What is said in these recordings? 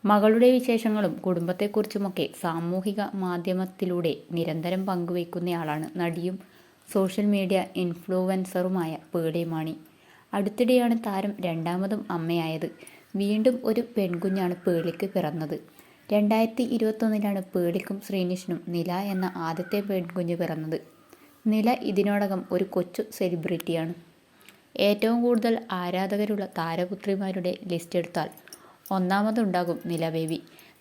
മകളുടെ വിശേഷങ്ങളും കുടുംബത്തെക്കുറിച്ചുമൊക്കെ സാമൂഹിക മാധ്യമത്തിലൂടെ നിരന്തരം പങ്കുവയ്ക്കുന്നയാളാണ് നടിയും സോഷ്യൽ മീഡിയ ഇൻഫ്ലുവൻസറുമായ പേളി മാണി. അടുത്തിടെയാണ് താരം രണ്ടാമതും അമ്മയായത്. വീണ്ടും ഒരു പെൺകുഞ്ഞാണ് പേളിക്ക് പിറന്നത്. 2021 പേളിക്കും ശ്രീനിഷിനും നില എന്ന ആദ്യത്തെ പെൺകുഞ്ഞ് പിറന്നത്. നില ഇതിനോടകം ഒരു കൊച്ചു സെലിബ്രിറ്റിയാണ്. ഏറ്റവും കൂടുതൽ ആരാധകരുള്ള താരപുത്രിമാരുടെ ലിസ്റ്റെടുത്താൽ ഒന്നാമതുണ്ടാകും നില ബേബി.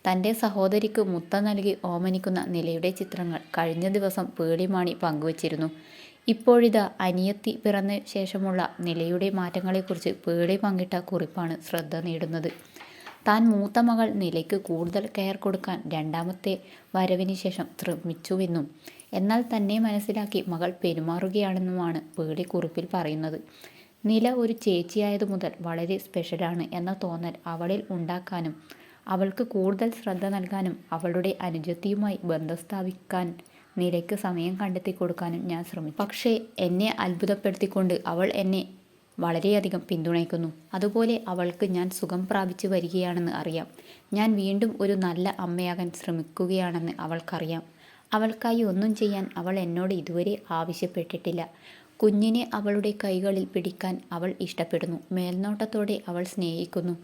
തൻ്റെ സഹോദരിക്ക് മുത്തം നൽകി ഓമനിക്കുന്ന നിലയുടെ ചിത്രങ്ങൾ കഴിഞ്ഞ ദിവസം പേളി മാണി പങ്കുവച്ചിരുന്നു. ഇപ്പോഴിതാ അനിയത്തി പിറന്ന ശേഷമുള്ള നിലയുടെ മാറ്റങ്ങളെക്കുറിച്ച് പേളി പങ്കിട്ട കുറിപ്പാണ് ശ്രദ്ധ നേടുന്നത്. താൻ മൂത്ത മകൾ നിലയ്ക്ക് കൂടുതൽ കെയർ കൊടുക്കാൻ രണ്ടാമത്തെ വരവിന് ശേഷം ശ്രമിച്ചുവെന്നും എന്നാൽ തന്നെ മനസ്സിലാക്കി മകൾ പെരുമാറുകയാണെന്നുമാണ് പേളി കുറിപ്പിൽ പറയുന്നത്. നില ഒരു ചേച്ചിയായതു മുതൽ വളരെ സ്പെഷ്യലാണ് എന്ന തോന്നൽ അവളിൽ ഉണ്ടാക്കാനും അവൾക്ക് കൂടുതൽ ശ്രദ്ധ നൽകാനും അവളുടെ അനുജത്തിയുമായി ബന്ധം സ്ഥാപിക്കാൻ നിലയ്ക്ക് സമയം കണ്ടെത്തി കൊടുക്കാനും ഞാൻ ശ്രമിച്ചു. പക്ഷേ എന്നെ അത്ഭുതപ്പെടുത്തിക്കൊണ്ട് അവൾ എന്നെ വളരെയധികം പിന്തുണയ്ക്കുന്നു. അതുപോലെ അവൾക്ക് ഞാൻ സുഖം പ്രാപിച്ചു വരികയാണെന്ന് അറിയാം. ഞാൻ വീണ്ടും ഒരു നല്ല അമ്മയാകാൻ ശ്രമിക്കുകയാണെന്ന് അവൾക്കറിയാം. അവൾക്കായി ഒന്നും ചെയ്യാൻ അവൾ എന്നോട് ഇതുവരെ ആവശ്യപ്പെട്ടിട്ടില്ല. കുഞ്ഞിനെ അവളുടെ കൈകളിൽ പിടിക്കാൻ അവൾ ഇഷ്ടപ്പെടുന്നു. മേൽനോട്ടത്തോടെ അവൾ സ്നേഹിക്കുന്നു.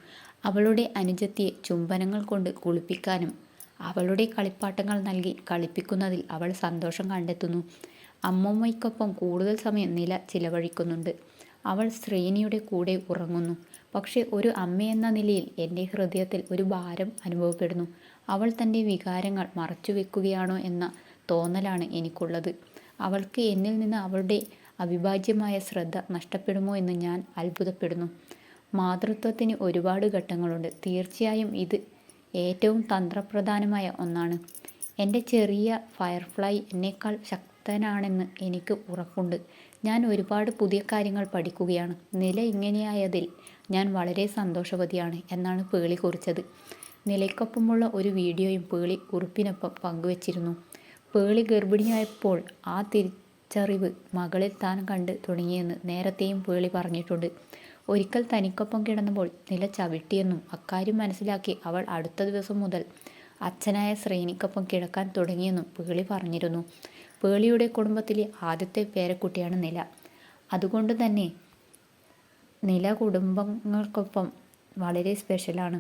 അവളുടെ അനുജത്തിയെ ചുംബനങ്ങൾ കൊണ്ട് കുളിപ്പിക്കാനും അവളുടെ കളിപ്പാട്ടങ്ങൾ നൽകി കളിപ്പിക്കുന്നതിൽ അവൾ സന്തോഷം കണ്ടെത്തുന്നു. അമ്മൂമ്മയ്ക്കൊപ്പം കൂടുതൽ സമയം നില ചിലവഴിക്കുന്നുണ്ട്. അവൾ ശ്രീനിയുടെ കൂടെ ഉറങ്ങുന്നു. പക്ഷേ ഒരു അമ്മയെന്ന നിലയിൽ എൻ്റെ ഹൃദയത്തിൽ ഒരു ഭാരം അനുഭവപ്പെടുന്നു. അവൾ തൻ്റെ വികാരങ്ങൾ മറച്ചുവെക്കുകയാണോ എന്ന തോന്നലാണ് എനിക്കുള്ളത്. അവൾക്ക് എന്നിൽ നിന്ന് അവളുടെ അവിഭാജ്യമായ ശ്രദ്ധ നഷ്ടപ്പെടുമോ എന്ന് ഞാൻ അത്ഭുതപ്പെടുന്നു. മാതൃത്വത്തിന് ഒരുപാട് ഘട്ടങ്ങളുണ്ട്. തീർച്ചയായും ഇത് ഏറ്റവും തന്ത്രപ്രധാനമായ ഒന്നാണ്. എൻ്റെ ചെറിയ ഫയർഫ്ലൈ എന്നേക്കാൾ ശക്തനാണെന്ന് എനിക്ക് ഉറപ്പുണ്ട്. ഞാൻ ഒരുപാട് പുതിയ കാര്യങ്ങൾ പഠിക്കുകയാണ്. നില ഇങ്ങനെയായതിൽ ഞാൻ വളരെ സന്തോഷവതിയാണ് എന്നാണ് പേളി കുറിച്ചത്. നിലയ്ക്കൊപ്പമുള്ള ഒരു വീഡിയോയും പേളി കുറിപ്പിനൊപ്പം പങ്കുവച്ചിരുന്നു. പേളി ഗർഭിണിയായപ്പോൾ ആ തിരിച്ചറിവ് മകളിൽ താൻ കണ്ട് തുടങ്ങിയെന്ന് നേരത്തെയും പേളി പറഞ്ഞിട്ടുണ്ട്. ഒരിക്കൽ തനിക്കൊപ്പം കിടന്നപ്പോൾ നില ചവിട്ടിയെന്നും അക്കാര്യം മനസ്സിലാക്കി അവൾ അടുത്ത ദിവസം മുതൽ അച്ഛനായ ശ്രീനിക്കൊപ്പം കിടക്കാൻ തുടങ്ങിയെന്നും പേളി പറഞ്ഞിരുന്നു. പേളിയുടെ കുടുംബത്തിലെ ആദ്യത്തെ പേരക്കുട്ടിയാണ് നില. അതുകൊണ്ട് തന്നെ നില കുടുംബങ്ങൾക്കൊപ്പം വളരെ സ്പെഷ്യലാണ്.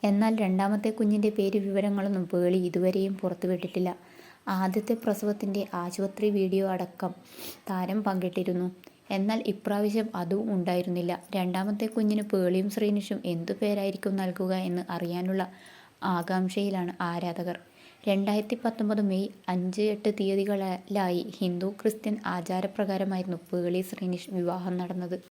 എന്നാൽ രണ്ടാമത്തെ കുഞ്ഞിൻ്റെ പേര് വിവരങ്ങളൊന്നും പേളി ഇതുവരെയും പുറത്തുവിട്ടിട്ടില്ല. ആദ്യത്തെ പ്രസവത്തിൻ്റെ ആശുപത്രി വീഡിയോ അടക്കം താരം പങ്കിട്ടിരുന്നു. എന്നാൽ ഇപ്രാവശ്യം അതും ഉണ്ടായിരുന്നില്ല. രണ്ടാമത്തെ കുഞ്ഞിന് പേളിയും ശ്രീനിഷും എന്തു പേരായിരിക്കും നൽകുക എന്ന് അറിയാനുള്ള ആകാംക്ഷയിലാണ് ആരാധകർ. 2019 മെയ് 5-8 തീയതികളിലായി ഹിന്ദു ക്രിസ്ത്യൻ ആചാരപ്രകാരമായിരുന്നു പേളി ശ്രീനിഷ് വിവാഹം നടന്നത്.